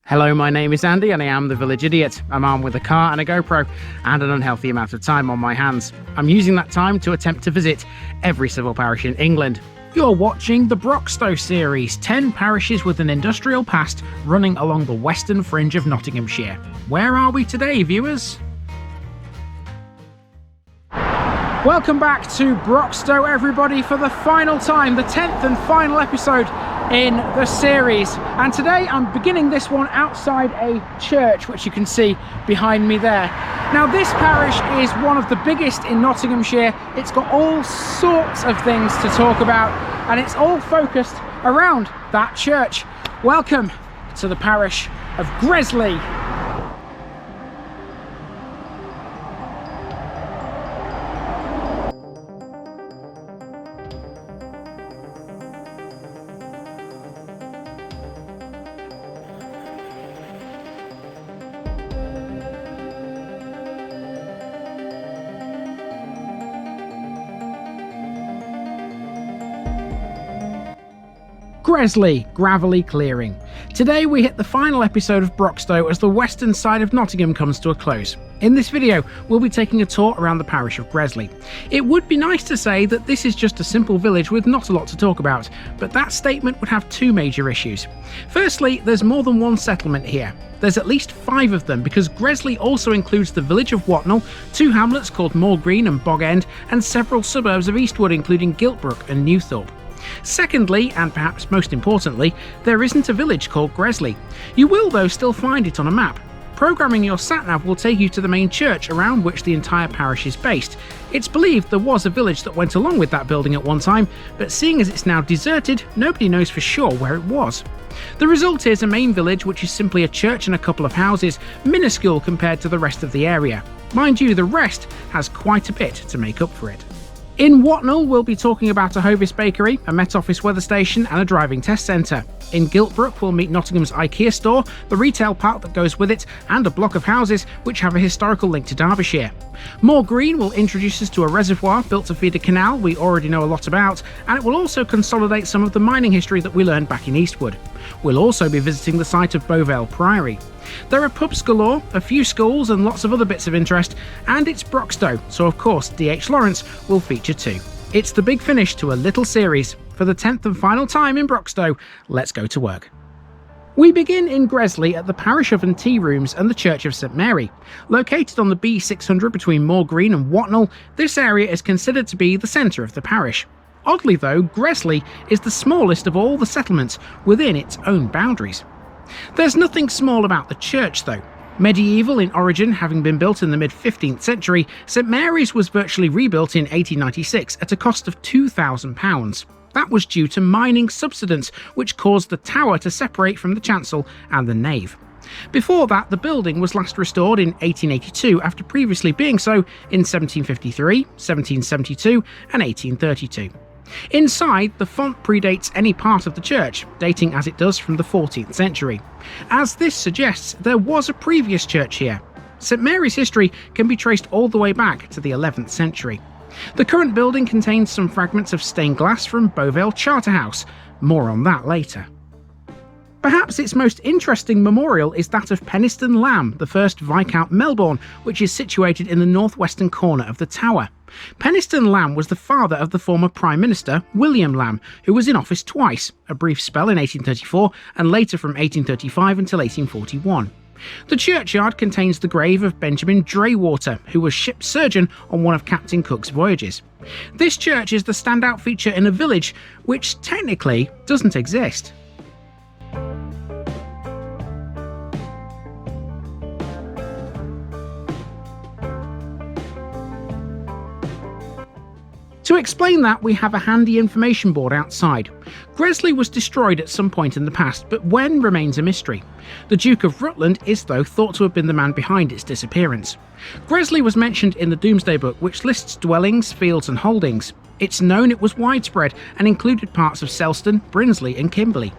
Hello, my name is Andy and I am the Village Idiot. I'm armed with a car and a GoPro and an unhealthy amount of time on my hands. I'm using that time to attempt to visit every civil parish in England. You're watching the Broxtowe series, 10 parishes with an industrial past running along the western fringe of Nottinghamshire. Where are we today, viewers? Welcome back to Broxtowe, everybody, for the final time, the 10th and final episode in the series. And today I'm beginning this one outside a church, which you can see behind me there. Now, this parish is one of the biggest in Nottinghamshire. It's got all sorts of things to talk about, and it's all focused around that church. Welcome to the parish of Greasley. Greasley Gravelly Clearing. Today we hit the final episode of Broxtowe as the western side of Nottingham comes to a close. In this video, we'll be taking a tour around the parish of Greasley. It would be nice to say that this is just a simple village with not a lot to talk about, but that statement would have two major issues. Firstly, there's more than one settlement here. There's at least 5 of them because Greasley also includes the village of Watnall, 2 hamlets called Moorgreen and Bog End, and several suburbs of Eastwood including Giltbrook and Newthorpe. Secondly, and perhaps most importantly, there isn't a village called Greasley. You will though still find it on a map. Programming your sat-nav will take you to the main church around which the entire parish is based. It's believed there was a village that went along with that building at one time, but seeing as it's now deserted, nobody knows for sure where it was. The result is a main village which is simply a church and a couple of houses, minuscule compared to the rest of the area. Mind you, the rest has quite a bit to make up for it. In Watnall, we'll be talking about a Hovis bakery, a Met Office weather station and a driving test centre. In Giltbrook, we'll meet Nottingham's IKEA store, the retail park that goes with it, and a block of houses which have a historical link to Derbyshire. Moorgreen will introduce us to a reservoir built to feed a canal we already know a lot about, and it will also consolidate some of the mining history that we learned back in Eastwood. We'll also be visiting the site of Beauvale Priory. There are pubs galore, a few schools and lots of other bits of interest, and it's Broxtowe, so of course D.H. Lawrence will feature too. It's the big finish to a little series. For the 10th and final time in Broxtowe, let's go to work. We begin in Greasley at the Parish Oven tea rooms and the Church of St Mary. Located on the B600 between Moorgreen and Watnall, this area is considered to be the centre of the parish. Oddly though, Greasley is the smallest of all the settlements within its own boundaries. There's nothing small about the church though. Medieval in origin, having been built in the mid-15th century, St Mary's was virtually rebuilt in 1896 at a cost of £2,000. That was due to mining subsidence, which caused the tower to separate from the chancel and the nave. Before that, the building was last restored in 1882 after previously being so in 1753, 1772 and 1832. Inside, the font predates any part of the church, dating as it does from the 14th century. As this suggests, there was a previous church here. St Mary's history can be traced all the way back to the 11th century. The current building contains some fragments of stained glass from Beauvale Charterhouse. More on that later. Perhaps its most interesting memorial is that of Penistone Lamb, the first Viscount Melbourne, which is situated in the northwestern corner of the tower. Penistone Lamb was the father of the former Prime Minister, William Lamb, who was in office twice, a brief spell in 1834 and later from 1835 until 1841. The churchyard contains the grave of Benjamin Draywater, who was ship's surgeon on one of Captain Cook's voyages. This church is the standout feature in a village which technically doesn't exist. To explain that, we have a handy information board outside. Greasley was destroyed at some point in the past, but when remains a mystery. The Duke of Rutland is though thought to have been the man behind its disappearance. Greasley was mentioned in the Domesday Book, which lists dwellings, fields and holdings. It's known it was widespread and included parts of Selston, Brinsley and Kimberley.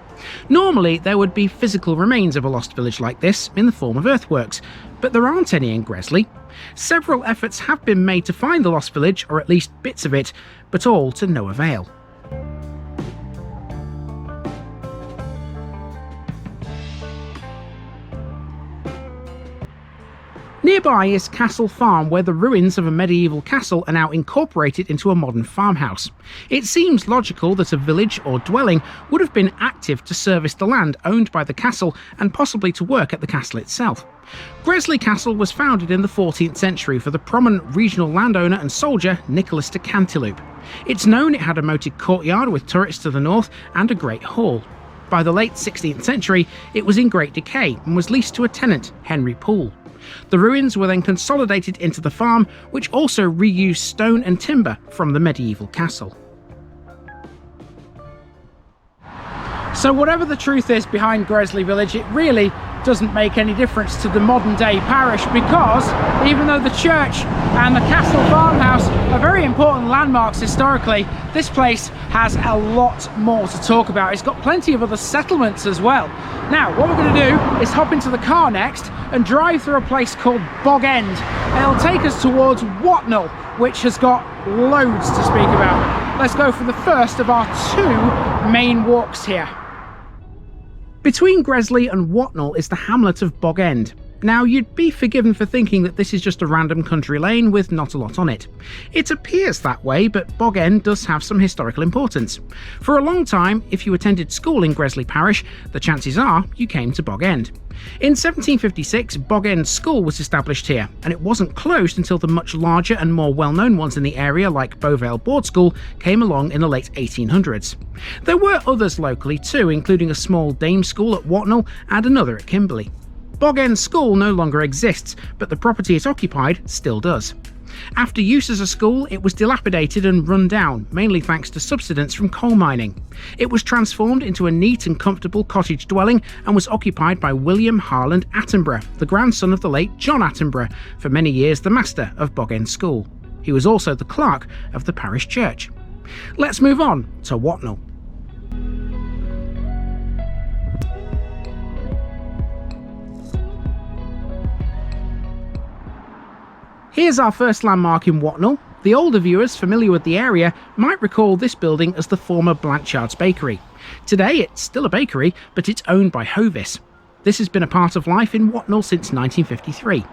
Normally there would be physical remains of a lost village like this in the form of earthworks, but there aren't any in Greasley. Several efforts have been made to find the lost village, or at least bits of it, but all to no avail. Nearby is Castle Farm, where the ruins of a medieval castle are now incorporated into a modern farmhouse. It seems logical that a village or dwelling would have been active to service the land owned by the castle and possibly to work at the castle itself. Greasley Castle was founded in the 14th century for the prominent regional landowner and soldier Nicholas de Cantilupe. It's known it had a moated courtyard with turrets to the north and a great hall. By the late 16th century, it was in great decay and was leased to a tenant, Henry Poole. The ruins were then consolidated into the farm, which also reused stone and timber from the medieval castle. So whatever the truth is behind Greasley Village, it really doesn't make any difference to the modern day parish, because even though the church and the castle farmhouse are very important landmarks historically, this place has a lot more to talk about. It's got plenty of other settlements as well. Now what we're going to do is hop into the car next and drive through a place called Bog End. It'll take us towards Watnall, which has got loads to speak about. Let's go for the first of our two main walks here. Between Greasley and Watnall is the Hamlet of Bog End. Now, you'd be forgiven for thinking that this is just a random country lane with not a lot on it. It appears that way, but Bog End does have some historical importance. For a long time, if you attended school in Greasley Parish, the chances are you came to Bog End. In 1756, Bogend School was established here, and it wasn't closed until the much larger and more well-known ones in the area, like Beauvale Board School, came along in the late 1800s. There were others locally too, including a small dame school at Watnall and another at Kimberley. Bogend School no longer exists, but the property it occupied still does. After use as a school, it was dilapidated and run down, mainly thanks to subsidence from coal mining. It was transformed into a neat and comfortable cottage dwelling and was occupied by William Harland Attenborough, the grandson of the late John Attenborough, for many years the master of Bogend School. He was also the clerk of the parish church. Let's move on to Watnall. Here's our first landmark in Watnall. The older viewers familiar with the area might recall this building as the former Blanchard's Bakery. Today it's still a bakery, but it's owned by Hovis. This has been a part of life in Watnall since 1953.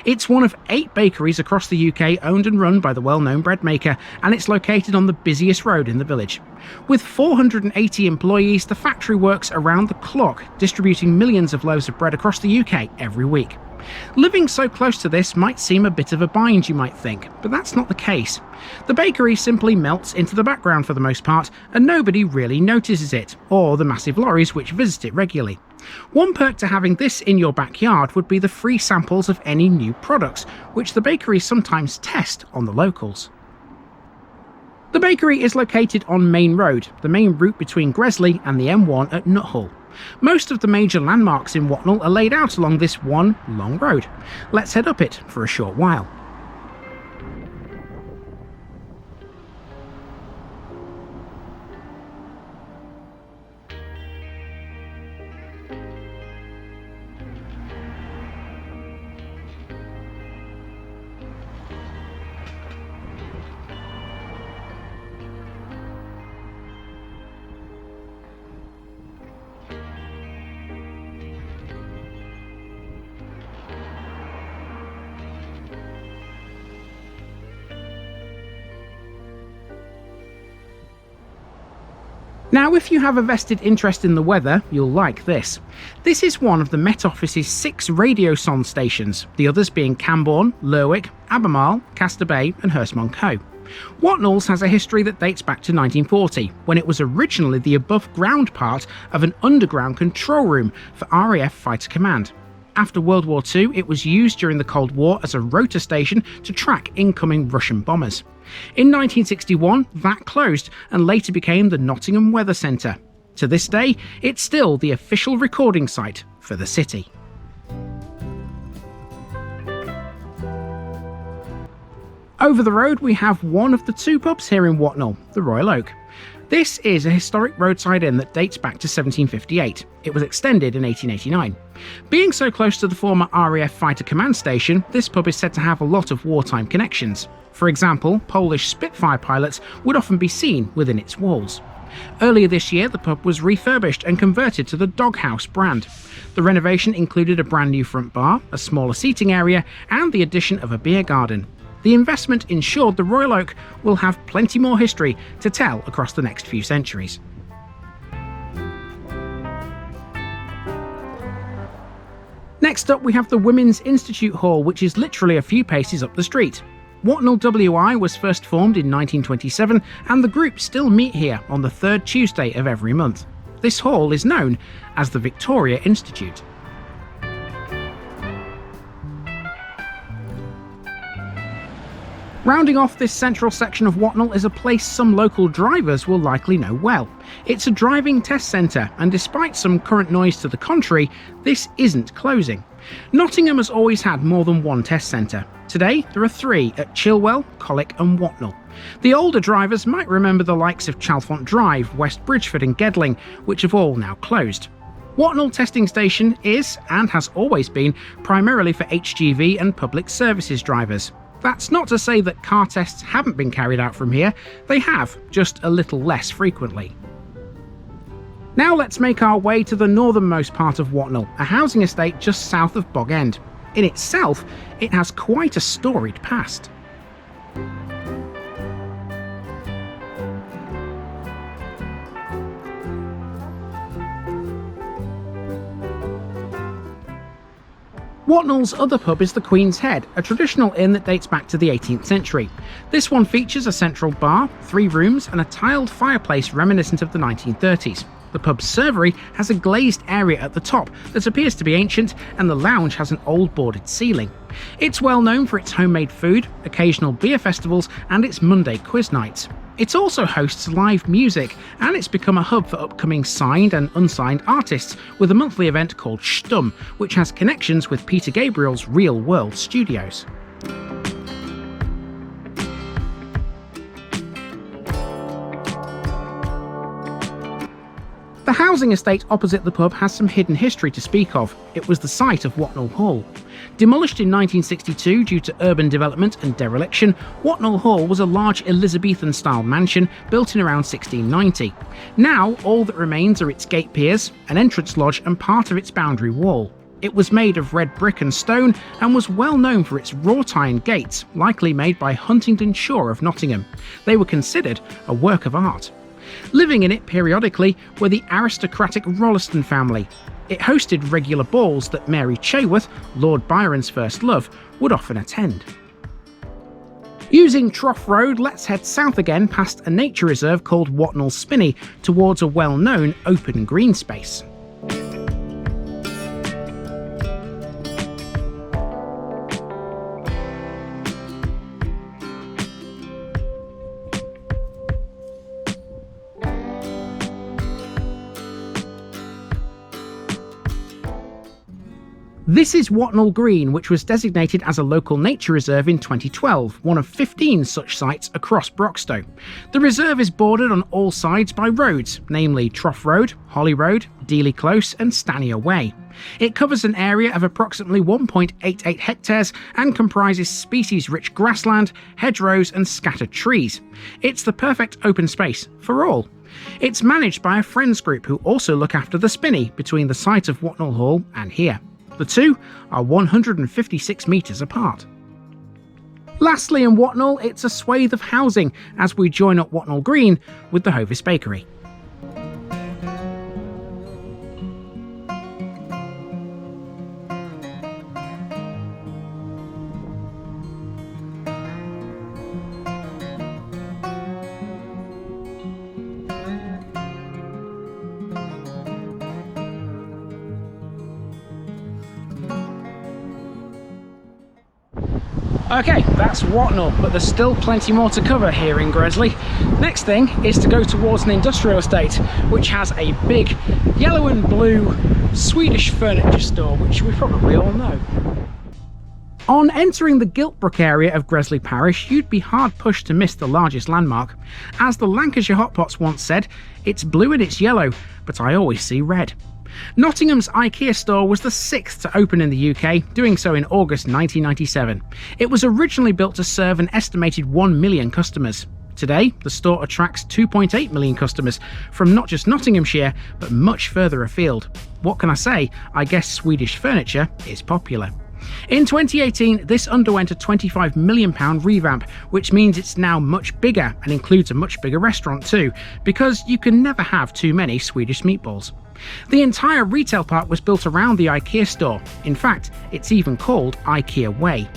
It's one of 8 bakeries across the UK owned and run by the well-known bread maker, and it's located on the busiest road in the village. With 480 employees, the factory works around the clock, distributing millions of loaves of bread across the UK every week. Living so close to this might seem a bit of a bind, you might think, but that's not the case. The bakery simply melts into the background for the most part, and nobody really notices it, or the massive lorries which visit it regularly. One perk to having this in your backyard would be the free samples of any new products, which the bakery sometimes test on the locals. The bakery is located on Main Road, the main route between Greasley and the M1 at Nuthorpe. Most of the major landmarks in Watnall are laid out along this one long road. Let's head up it for a short while. Now, if you have a vested interest in the weather, you'll like this. This is one of the Met Office's 6 radiosonde stations, the others being Camborne, Lerwick, Albemarle, Castor Bay and Hurstmonceux. Watnall's has a history that dates back to 1940, when it was originally the above-ground part of an underground control room for RAF Fighter Command. After World War II, it was used during the Cold War as a rotor station to track incoming Russian bombers. In 1961, that closed and later became the Nottingham Weather Centre. To this day, it's still the official recording site for the city. Over the road we have one of the 2 pubs here in Watnall, the Royal Oak. This is a historic roadside inn that dates back to 1758. It was extended in 1889. Being so close to the former RAF Fighter Command station, this pub is said to have a lot of wartime connections. For example, Polish Spitfire pilots would often be seen within its walls. Earlier this year, the pub was refurbished and converted to the Doghouse brand. The renovation included a brand new front bar, a smaller seating area, and the addition of a beer garden. The investment ensured the Royal Oak will have plenty more history to tell across the next few centuries. Next up, we have the Women's Institute Hall, which is literally a few paces up the street. Watnall WI was first formed in 1927, and the group still meet here on the third Tuesday of every month. This hall is known as the Victoria Institute. Rounding off this central section of Watnall is a place some local drivers will likely know well. It's a driving test centre, and despite some current noise to the contrary, this isn't closing. Nottingham has always had more than one test centre. Today, there are three at Chilwell, Colwick and Watnall. The older drivers might remember the likes of Chalfont Drive, West Bridgford and Gedling, which have all now closed. Watnall Testing Station is, and has always been, primarily for HGV and public services drivers. That's not to say that car tests haven't been carried out from here, they have, just a little less frequently. Now let's make our way to the northernmost part of Watnall, a housing estate just south of Bog End. In itself, it has quite a storied past. Watnall's other pub is the Queen's Head, a traditional inn that dates back to the 18th century. This one features a central bar, 3 rooms and a tiled fireplace reminiscent of the 1930s. The pub's servery has a glazed area at the top that appears to be ancient, and the lounge has an old boarded ceiling. It's well known for its homemade food, occasional beer festivals and its Monday quiz nights. It also hosts live music, and it's become a hub for upcoming signed and unsigned artists with a monthly event called Stum, which has connections with Peter Gabriel's Real World Studios. The housing estate opposite the pub has some hidden history to speak of. It was the site of Watnall Hall. Demolished in 1962 due to urban development and dereliction, Watnall Hall was a large Elizabethan-style mansion built in around 1690. Now, all that remains are its gate piers, an entrance lodge and part of its boundary wall. It was made of red brick and stone and was well known for its wrought iron gates, likely made by Huntingdon Shaw of Nottingham. They were considered a work of art. Living in it periodically were the aristocratic Rolleston family. It hosted regular balls that Mary Chaworth, Lord Byron's first love, would often attend. Using Trough Road, let's head south again past a nature reserve called Watnall Spinney towards a well-known open green space. This is Watnall Green, which was designated as a local nature reserve in 2012, one of 15 such sites across Broxtowe. The reserve is bordered on all sides by roads, namely Trough Road, Holly Road, Dealey Close and Stanier Way. It covers an area of approximately 1.88 hectares and comprises species-rich grassland, hedgerows and scattered trees. It's the perfect open space for all. It's managed by a friends group who also look after the Spinney between the site of Watnall Hall and here. The two are 156 metres apart. Lastly, in Watnall, it's a swathe of housing as we join up Watnall Green with the Hovis Bakery. Okay, that's Watnall, but there's still plenty more to cover here in Greasley. Next thing is to go towards an industrial estate, which has a big yellow and blue Swedish furniture store, which we probably all know. On entering the Giltbrook area of Greasley Parish, you'd be hard-pushed to miss the largest landmark. As the Lancashire Hotpots once said, it's blue and it's yellow, but I always see red. Nottingham's IKEA store was the 6th to open in the UK, doing so in August 1997. It was originally built to serve an estimated 1 million customers. Today, the store attracts 2.8 million customers from not just Nottinghamshire, but much further afield. What can I say? I guess Swedish furniture is popular. In 2018, this underwent a £25 million revamp, which means it's now much bigger and includes a much bigger restaurant too, because you can never have too many Swedish meatballs. The entire retail park was built around the IKEA store. In fact, it's even called IKEA Way.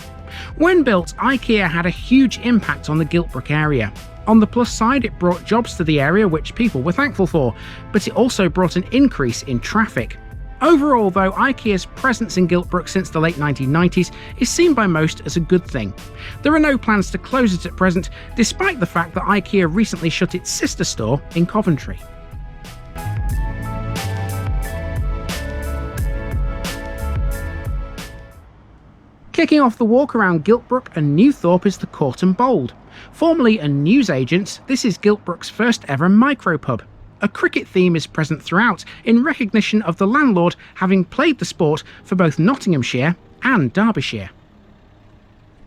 When built, IKEA had a huge impact on the Giltbrook area. On the plus side, it brought jobs to the area which people were thankful for, but it also brought an increase in traffic. Overall, though, IKEA's presence in Giltbrook since the late 1990s is seen by most as a good thing. There are no plans to close it at present, despite the fact that IKEA recently shut its sister store in Coventry. Kicking off the walk around Giltbrook and Newthorpe is the Court and Bold. Formerly a newsagent's, this is Giltbrook's first ever micropub. A cricket theme is present throughout in recognition of the landlord having played the sport for both Nottinghamshire and Derbyshire.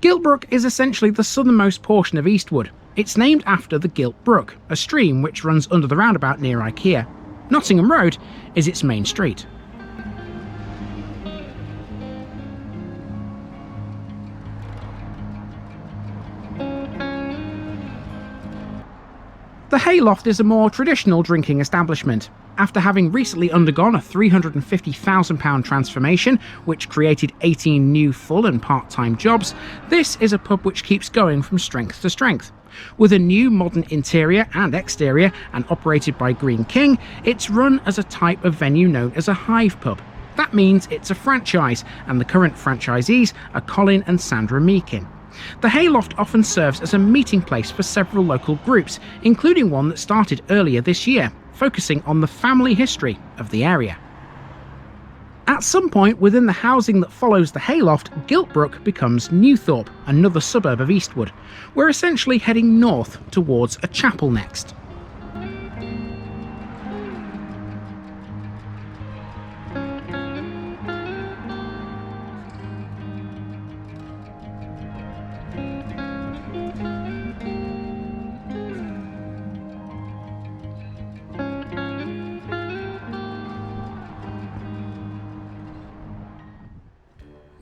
Giltbrook is essentially the southernmost portion of Eastwood. It's named after the Giltbrook, a stream which runs under the roundabout near IKEA. Nottingham Road is its main street. The Hayloft is a more traditional drinking establishment. After having recently undergone a £350,000 transformation, which created 18 new full and part-time jobs, this is a pub which keeps going from strength to strength. With a new modern interior and exterior and operated by Green King, it's run as a type of venue known as a hive pub. That means it's a franchise, and the current franchisees are Colin and Sandra Meakin. The Hayloft often serves as a meeting place for several local groups, including one that started earlier this year, focusing on the family history of the area. At some point within the housing that follows the Hayloft, Giltbrook becomes Newthorpe, another suburb of Eastwood. We're essentially heading north towards a chapel next.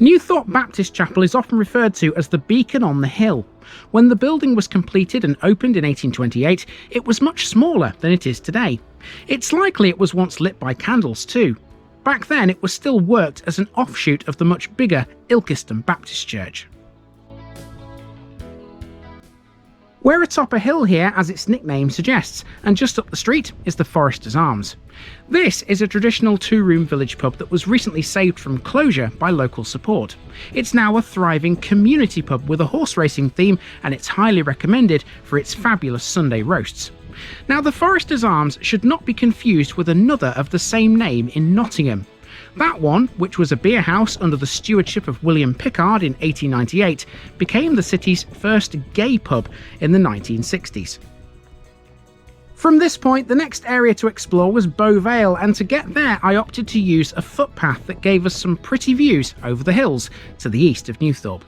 Newthorpe Baptist Chapel is often referred to as the beacon on the hill. When the building was completed and opened in 1828, it was much smaller than it is today. It's likely it was once lit by candles too. Back then it was still worked as an offshoot of the much bigger Ilkeston Baptist Church. We're atop a hill here, as its nickname suggests, and just up the street is the Foresters Arms. This is a traditional two-room village pub that was recently saved from closure by local support. It's now a thriving community pub with a horse racing theme, and it's highly recommended for its fabulous Sunday roasts. Now, the Foresters Arms should not be confused with another of the same name in Nottingham. That one, which was a beer house under the stewardship of William Pickard in 1898, became the city's first gay pub in the 1960s. From this point, the next area to explore was Beauvale, and to get there I opted to use a footpath that gave us some pretty views over the hills to the east of Newthorpe.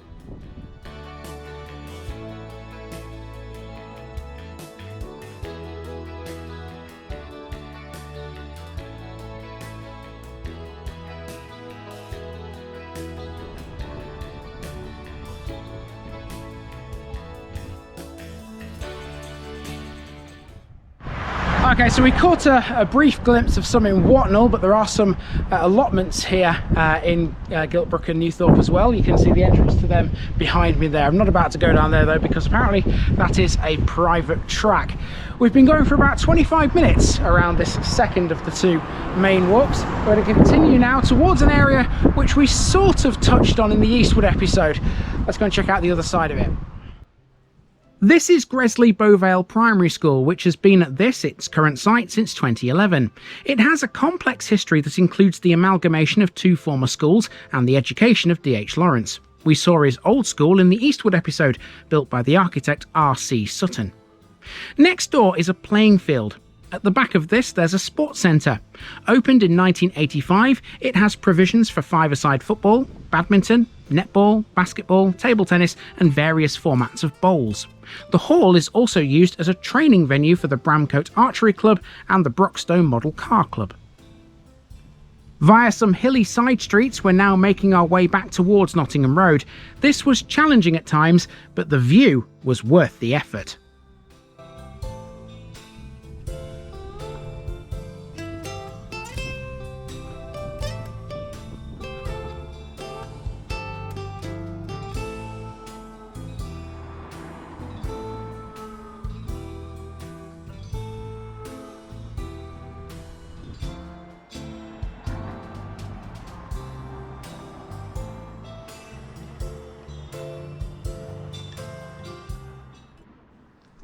Okay, so we caught a brief glimpse of some in Watnall, but there are some allotments here in Giltbrook and Newthorpe as well. You can see the entrance to them behind me there. I'm not about to go down there though, because apparently that is a private track. We've been going for about 25 minutes around this second of the two main walks. We're going to continue now towards an area which we sort of touched on in the Eastwood episode. Let's go and check out the other side of it. This is Greasley Beauvale Primary School, which has been at its current site since 2011. It has a complex history that includes the amalgamation of two former schools and the education of D.H. Lawrence. We saw his old school in the Eastwood episode, built by the architect R.C. Sutton. Next door is a playing field. At the back of this, there's a sports centre. Opened in 1985, it has provisions for five-a-side football, badminton, netball, basketball, table tennis, and various formats of bowls. The hall is also used as a training venue for the Bramcote Archery Club and the Broxtowe Model Car Club. Via some hilly side streets, we're now making our way back towards Nottingham Road. This was challenging at times, but the view was worth the effort.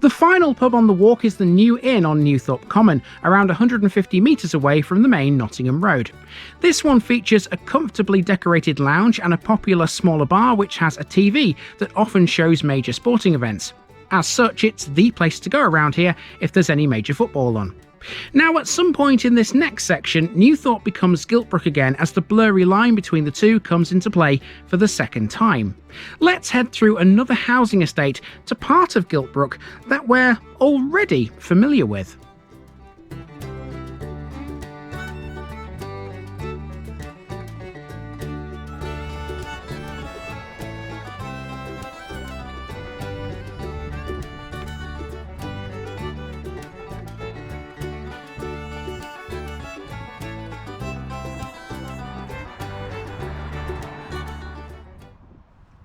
The final pub on the walk is the New Inn on Newthorpe Common, around 150 metres away from the main Nottingham Road. This one features a comfortably decorated lounge and a popular smaller bar which has a TV that often shows major sporting events. As such, it's the place to go around here if there's any major football on. Now, at some point in this next section, Newthorpe becomes Giltbrook again as the blurry line between the two comes into play for the second time. Let's head through another housing estate to part of Giltbrook that we're already familiar with.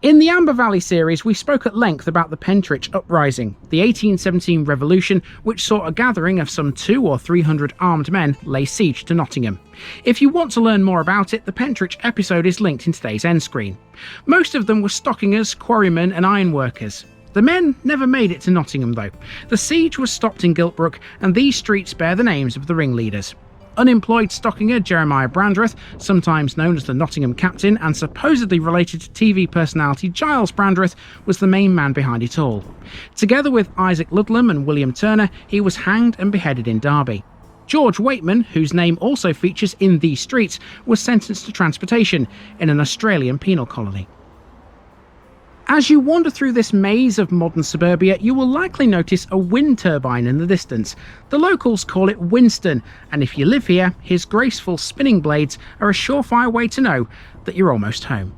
In the Amber Valley series, we spoke at length about the Pentrich Uprising, the 1817 revolution which saw a gathering of some 200 or 300 armed men lay siege to Nottingham. If you want to learn more about it, the Pentrich episode is linked in today's end screen. Most of them were stockingers, quarrymen and ironworkers. The men never made it to Nottingham though. The siege was stopped in Giltbrook, and these streets bear the names of the ringleaders. Unemployed stockinger Jeremiah Brandreth, sometimes known as the Nottingham Captain and supposedly related to TV personality Giles Brandreth, was the main man behind it all. Together with Isaac Ludlam and William Turner, he was hanged and beheaded in Derby. George Waitman, whose name also features in these streets, was sentenced to transportation in an Australian penal colony. As you wander through this maze of modern suburbia, you will likely notice a wind turbine in the distance. The locals call it Winston, and if you live here, his graceful spinning blades are a surefire way to know that you're almost home.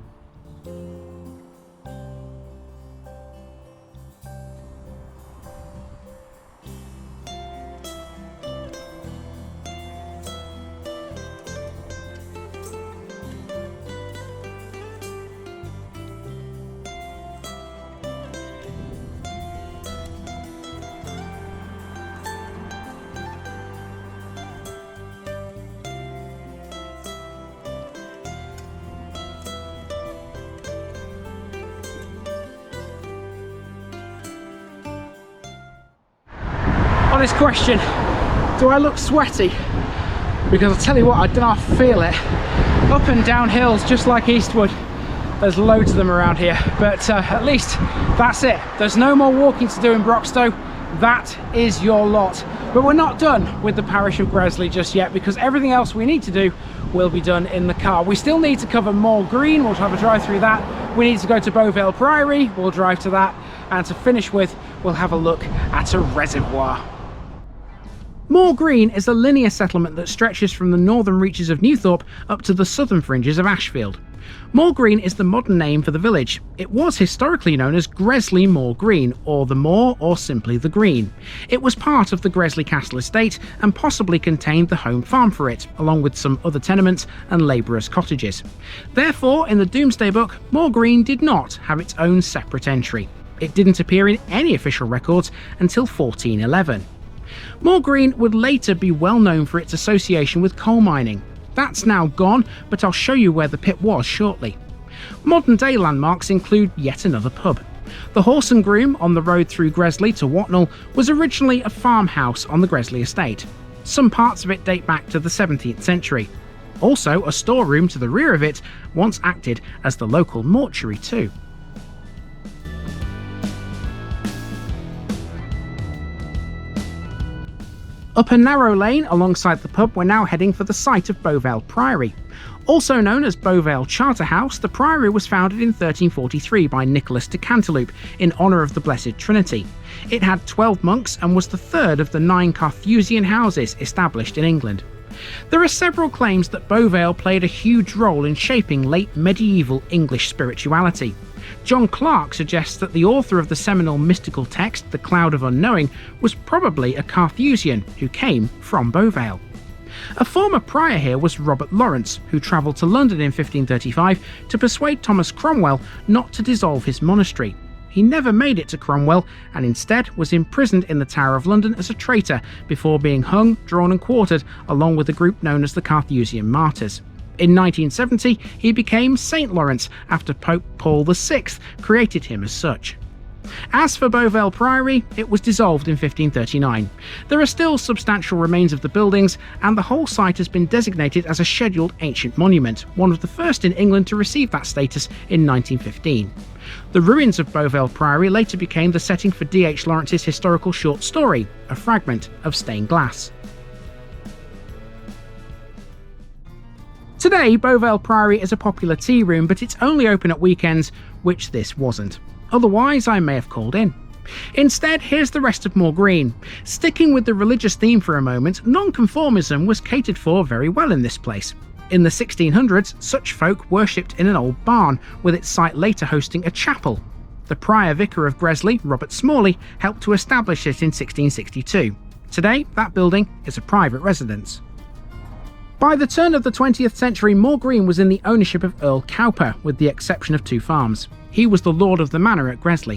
Honest question, do I look sweaty? Because I'll tell you what, I don't half feel it. Up and down hills just like Eastwood, there's loads of them around here, but at least that's it. There's no more walking to do in Broxtowe. That is your lot. But we're not done with the parish of Greasley just yet, because everything else we need to do will be done in the car. We still need to cover Moorgreen, we'll have a drive through that. We need to go to Beauvale Priory, we'll drive to that. And to finish with, we'll have a look at a reservoir. Moorgreen is a linear settlement that stretches from the northern reaches of Newthorpe up to the southern fringes of Ashfield. Moorgreen is the modern name for the village. It was historically known as Greasley Moor Green, or the Moor, or simply the Green. It was part of the Greasley Castle estate and possibly contained the home farm for it, along with some other tenements and labourers' cottages. Therefore, in the Domesday Book, Moorgreen did not have its own separate entry. It didn't appear in any official records until 1411. Moorgreen would later be well known for its association with coal mining. That's now gone, but I'll show you where the pit was shortly. Modern day landmarks include yet another pub. The Horse and Groom on the road through Greasley to Watnall was originally a farmhouse on the Greasley estate. Some parts of it date back to the 17th century. Also, a storeroom to the rear of it once acted as the local mortuary too. Up a narrow lane alongside the pub, we're now heading for the site of Beauvale Priory. Also known as Beauvale Charterhouse, the Priory was founded in 1343 by Nicholas de Cantilupe in honour of the Blessed Trinity. It had 12 monks and was the third of the 9 Carthusian houses established in England. There are several claims that Beauvale played a huge role in shaping late medieval English spirituality. John Clarke suggests that the author of the seminal mystical text, The Cloud of Unknowing, was probably a Carthusian who came from Beauvale. A former prior here was Robert Lawrence, who travelled to London in 1535 to persuade Thomas Cromwell not to dissolve his monastery. He never made it to Cromwell and instead was imprisoned in the Tower of London as a traitor before being hung, drawn and quartered along with a group known as the Carthusian Martyrs. In 1970, he became St. Lawrence after Pope Paul VI created him as such. As for Beauvale Priory, it was dissolved in 1539. There are still substantial remains of the buildings, and the whole site has been designated as a Scheduled Ancient Monument, one of the first in England to receive that status in 1915. The ruins of Beauvale Priory later became the setting for D.H. Lawrence's historical short story, A Fragment of Stained Glass. Today, Beauvale Priory is a popular tea room, but it's only open at weekends, which this wasn't. Otherwise, I may have called in. Instead, here's the rest of Moorgreen. Sticking with the religious theme for a moment, nonconformism was catered for very well in this place. In the 1600s, such folk worshipped in an old barn, with its site later hosting a chapel. The prior vicar of Greasley, Robert Smalley, helped to establish it in 1662. Today, that building is a private residence. By the turn of the 20th century, Moorgreen was in the ownership of Earl Cowper, with the exception of 2 farms. He was the lord of the manor at Greasley.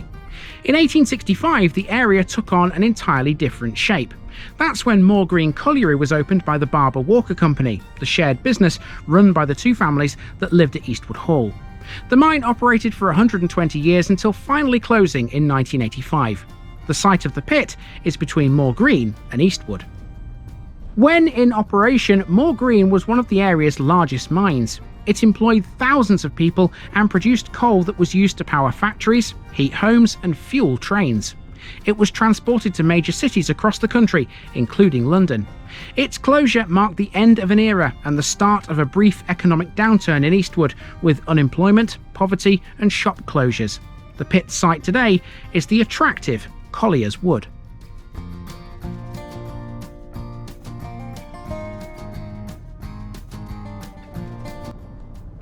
In 1865, the area took on an entirely different shape. That's when Moorgreen Colliery was opened by the Barber Walker Company, the shared business run by the 2 families that lived at Eastwood Hall. The mine operated for 120 years until finally closing in 1985. The site of the pit is between Moorgreen and Eastwood. When in operation, Moorgreen was one of the area's largest mines. It employed thousands of people and produced coal that was used to power factories, heat homes and fuel trains. It was transported to major cities across the country, including London. Its closure marked the end of an era and the start of a brief economic downturn in Eastwood, with unemployment, poverty and shop closures. The pit site today is the attractive Collier's Wood.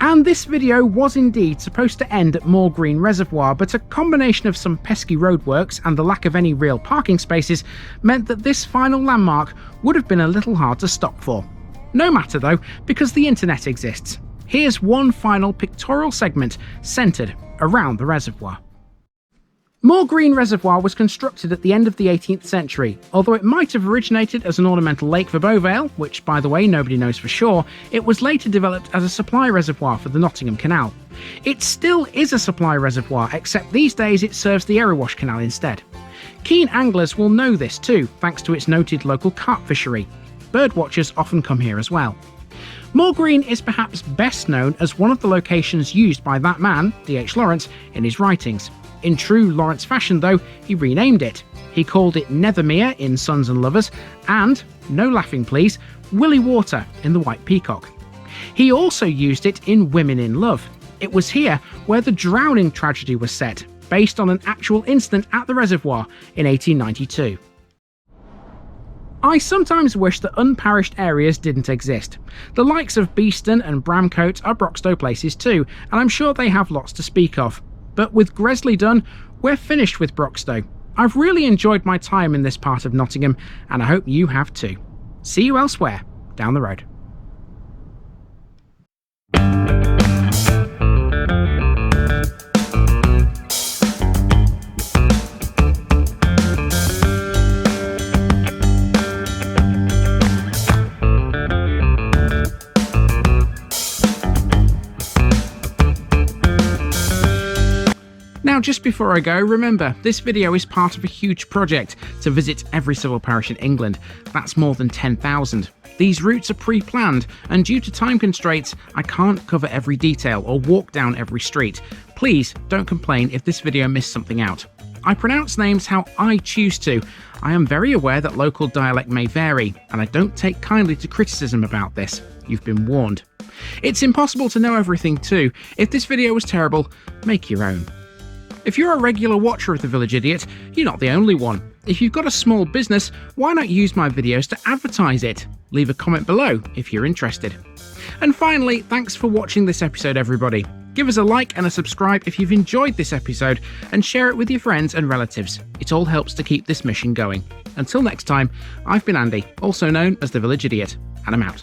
And this video was indeed supposed to end at Moorgreen Reservoir, but a combination of some pesky roadworks and the lack of any real parking spaces meant that this final landmark would have been a little hard to stop for. No matter though, because the internet exists. Here's one final pictorial segment centred around the reservoir. Moorgreen Reservoir was constructed at the end of the 18th century. Although it might have originated as an ornamental lake for Beauvale, which by the way nobody knows for sure, it was later developed as a supply reservoir for the Nottingham Canal. It still is a supply reservoir, except these days it serves the Erewash Canal instead. Keen anglers will know this too, thanks to its noted local carp fishery. Birdwatchers often come here as well. Moorgreen is perhaps best known as one of the locations used by that man, D.H. Lawrence, in his writings. In true Lawrence fashion though, he renamed it. He called it Nethermere in Sons and Lovers, and, no laughing please, Willy Water in The White Peacock. He also used it in Women in Love. It was here where the drowning tragedy was set, based on an actual incident at the reservoir in 1892. I sometimes wish that unparished areas didn't exist. The likes of Beeston and Bramcote are Broxtowe places too, and I'm sure they have lots to speak of. But with Greasley done, we're finished with Broxtowe. I've really enjoyed my time in this part of Nottingham, and I hope you have too. See you elsewhere down the road. Now, just before I go, remember, this video is part of a huge project to visit every civil parish in England. That's more than 10,000. These routes are pre-planned, and due to time constraints, I can't cover every detail or walk down every street. Please don't complain if this video missed something out. I pronounce names how I choose to. I am very aware that local dialect may vary, and I don't take kindly to criticism about this. You've been warned. It's impossible to know everything too. If this video was terrible, make your own. If you're a regular watcher of The Village Idiot, you're not the only one. If you've got a small business, why not use my videos to advertise it? Leave a comment below if you're interested. And finally, thanks for watching this episode, everybody. Give us a like and a subscribe if you've enjoyed this episode, and share it with your friends and relatives. It all helps to keep this mission going. Until next time, I've been Andy, also known as The Village Idiot, and I'm out.